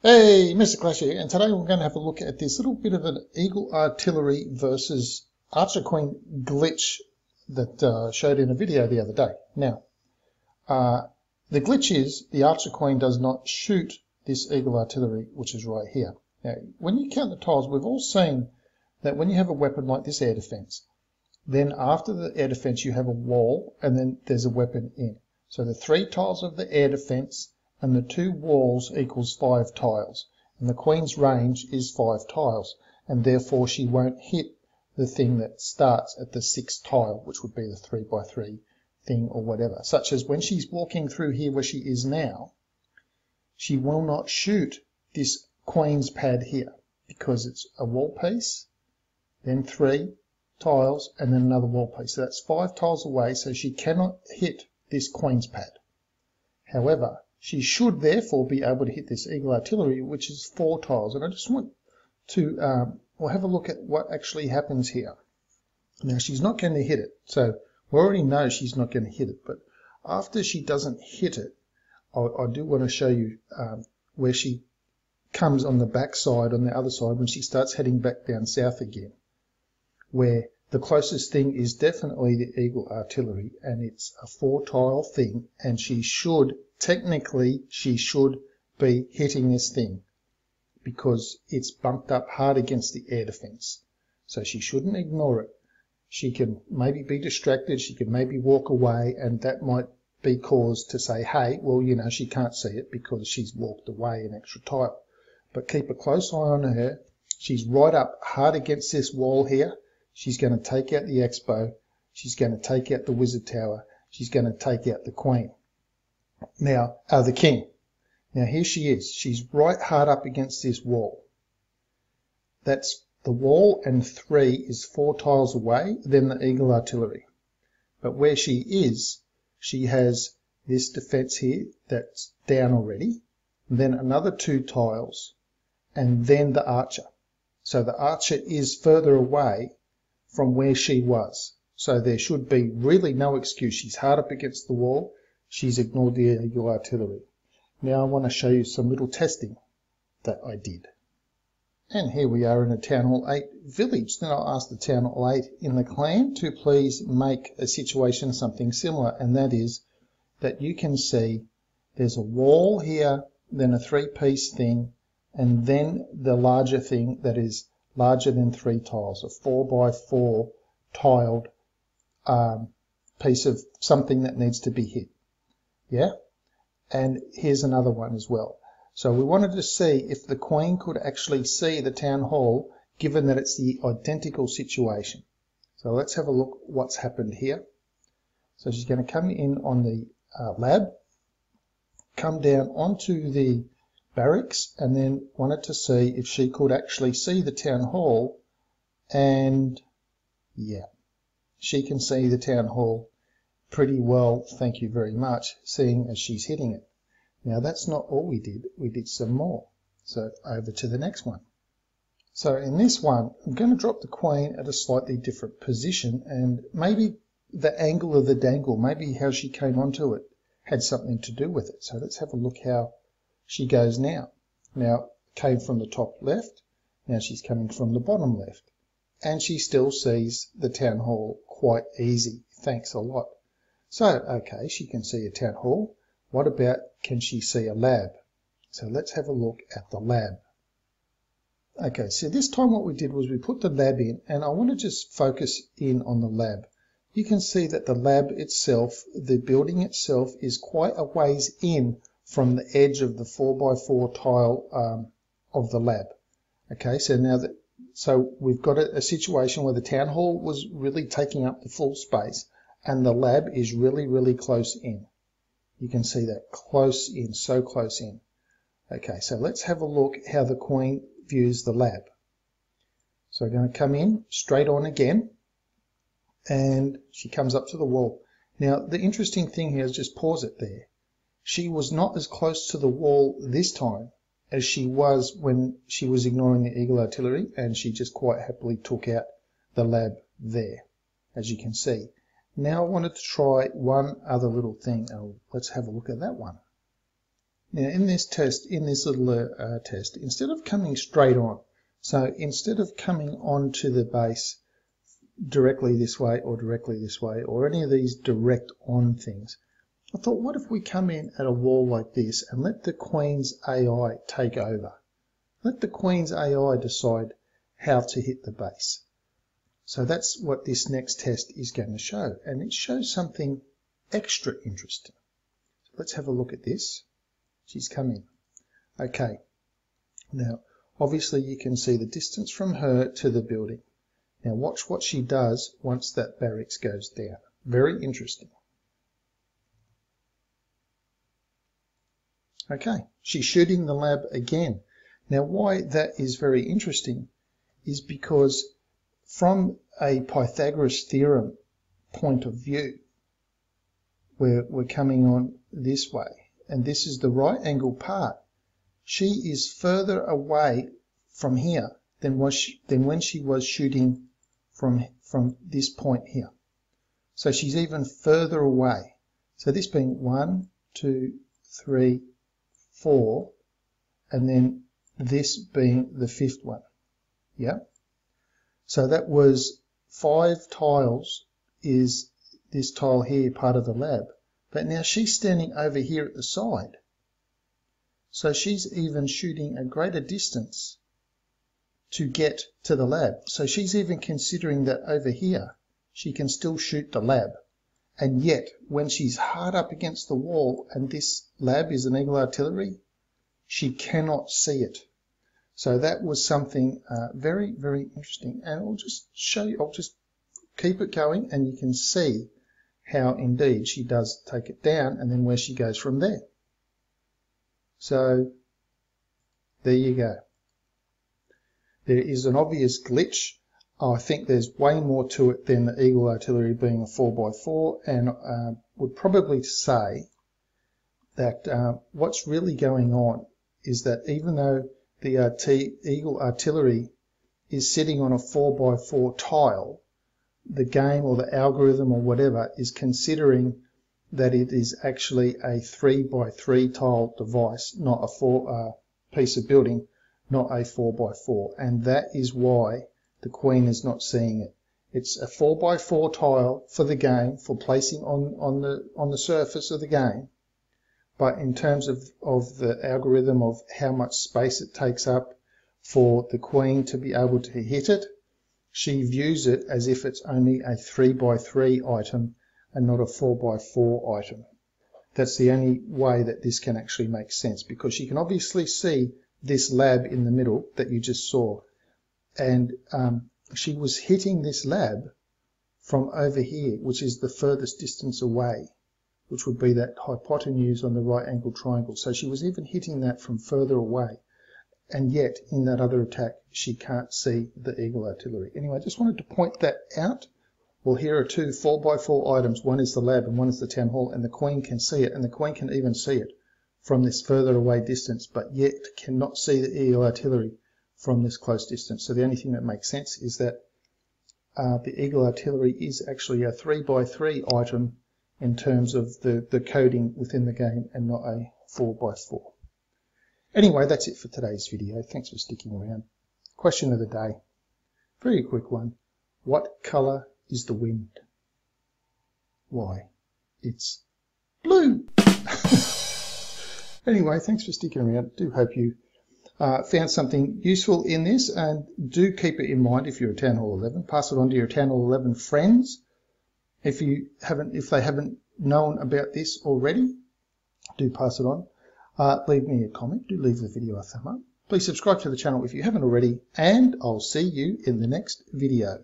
Hey, Mr. Clash here, and today we're going to have a look at this little bit of an Eagle Artillery versus Archer Queen glitch that showed in a video the other day. Now, the glitch is the Archer Queen does not shoot this Eagle Artillery, which is right here. Now, when you count the tiles, we've all seen that when you have a weapon like this air defense, then after the air defense you have a wall, and then there's a weapon in. So the 3 tiles of the air defense and the 2 walls equals 5 tiles, and the Queen's range is 5 tiles, and therefore she won't hit the thing that starts at the 6th tile, which would be the 3x3 thing or whatever, such as when she's walking through here where she is now, she will not shoot this Queen's pad here because it's a wall piece, then 3 tiles, and then another wall piece. So that's 5 tiles away, so she cannot hit this Queen's pad. However, she should therefore be able to hit this Eagle Artillery, which is 4 tiles. And I just want to have a look at what actually happens here. Now, she's not going to hit it. So we already know she's not going to hit it. But after she doesn't hit it, I do want to show you where she comes on the back side, on the other side, when she starts heading back down south again, where the closest thing is definitely the Eagle Artillery, and it's a 4 tile thing, and technically she should be hitting this thing because it's bumped up hard against the air defense. So she shouldn't ignore it. She can maybe be distracted, she can maybe walk away, and that might be cause to say, hey, well, you know, she can't see it because she's walked away an extra tile. But keep a close eye on her. She's right up hard against this wall here. She's going to take out the Expo. She's going to take out the Wizard Tower. She's going to take out the Queen. Now, the King. Now, here she is. She's right hard up against this wall. That's the wall, and 3 is 4 tiles away, then the Eagle Artillery. But where she is, she has this defense here that's down already, then another 2 tiles, and then the Archer. So the Archer is further away from where she was. So there should be really no excuse. She's hard up against the wall. She's ignored the Eagle Artillery. Now I want to show you some little testing that I did. And here we are in a Town Hall 8 village. Then I'll ask the Town Hall 8 in the clan to please make a situation something similar, and that is that you can see there's a wall here, then a 3-piece thing, and then the larger thing that is larger than 3 tiles, a 4x4 tiled piece of something that needs to be hit. Yeah? And here's another one as well. So we wanted to see if the Queen could actually see the Town Hall, given that it's the identical situation. So let's have a look what's happened here. So she's going to come in on the lab, come down onto the barracks, and then wanted to see if she could actually see the Town Hall, and yeah, she can see the Town Hall pretty well, thank you very much, seeing as she's hitting it. Now that's not all we did some more. So over to the next one. So in this one, I'm going to drop the Queen at a slightly different position, and maybe the angle of the dangle, maybe how she came onto it had something to do with it. So let's have a look how she goes now. Now, came from the top left, now she's coming from the bottom left. And she still sees the Town Hall quite easy, thanks a lot. So, okay, she can see a Town Hall. What about, can she see a lab? So let's have a look at the lab. Okay, so this time what we did was we put the lab in, and I want to just focus in on the lab. You can see that the lab itself, the building itself, is quite a ways in from the edge of the 4x4 tile of the lab. Okay, so now we've got a situation where the Town Hall was really taking up the full space, and the lab is really, really close in. You can see that close in, so close in. Okay, so let's have a look how the Queen views the lab. So I'm going to come in straight on again, and she comes up to the wall. Now the interesting thing here is, just pause it there. She was not as close to the wall this time as she was when she was ignoring the Eagle Artillery, and she just quite happily took out the lab there, as you can see. Now I wanted to try one other little thing. Let's have a look at that one. Now in this test, in this little test, instead of coming straight on, so instead of coming onto the base directly this way or directly this way or any of these direct on things, I thought, what if we come in at a wall like this and let the Queen's AI take over? Let the Queen's AI decide how to hit the base. So that's what this next test is going to show, and it shows something extra interesting. So let's have a look at this. She's come in. Okay, now obviously you can see the distance from her to the building. Now watch what she does once that barracks goes down. Very interesting. Okay, she's shooting the lab again. Now why that is very interesting is because from a Pythagoras theorem point of view, where we're coming on this way, and this is the right angle part, she is further away from here than when she was shooting from this point here. So she's even further away. So this being 1, 2, 3, 4, and then this being the 5th one. Yeah. So that was 5 tiles, is this tile here part of the lab. But now she's standing over here at the side. So she's even shooting a greater distance to get to the lab. So she's even considering that over here she can still shoot the lab. And yet when she's hard up against the wall and this lab is an Eagle Artillery, she cannot see it. So that was something very, very interesting. And I'll just show you, I'll just keep it going and you can see how indeed she does take it down and then where she goes from there. So there you go. There is an obvious glitch. I think there's way more to it than the Eagle Artillery being a 4x4, and would probably say that what's really going on is that even though the Eagle Artillery is sitting on a 4x4 tile, the game or the algorithm or whatever is considering that it is actually a 3x3 tile device, not a piece of building, not a 4x4, and that is why the Queen is not seeing it. It's a 4x4 tile for the game, for placing on the surface of the game, but in terms of the algorithm of how much space it takes up for the Queen to be able to hit it, she views it as if it's only a 3x3 item and not a 4x4 item. That's the only way that this can actually make sense, because she can obviously see this lab in the middle that you just saw, and she was hitting this lab from over here, which is the furthest distance away, which would be that hypotenuse on the right angle triangle. So she was even hitting that from further away, and yet in that other attack she can't see the Eagle Artillery. Anyway, I just wanted to point that out. Well, here are 2 4x4 items. One is the lab and one is the town hall, and the Queen can see it, and the Queen can even see it from this further away distance, but yet cannot see the Eagle Artillery from this close distance. So the only thing that makes sense is that the Eagle Artillery is actually a 3x3 item in terms of the coding within the game, and not a 4x4. Anyway, that's it for today's video. Thanks for sticking around. Question of the day. Very quick one. What colour is the wind? Why? It's blue. Anyway, thanks for sticking around. I do hope you found something useful in this, and do keep it in mind if you're a Town Hall 11. Pass it on to your Town Hall 11 friends. If they haven't known about this already, do pass it on. Leave me a comment. Do leave the video a thumb up. Please subscribe to the channel if you haven't already, and I'll see you in the next video.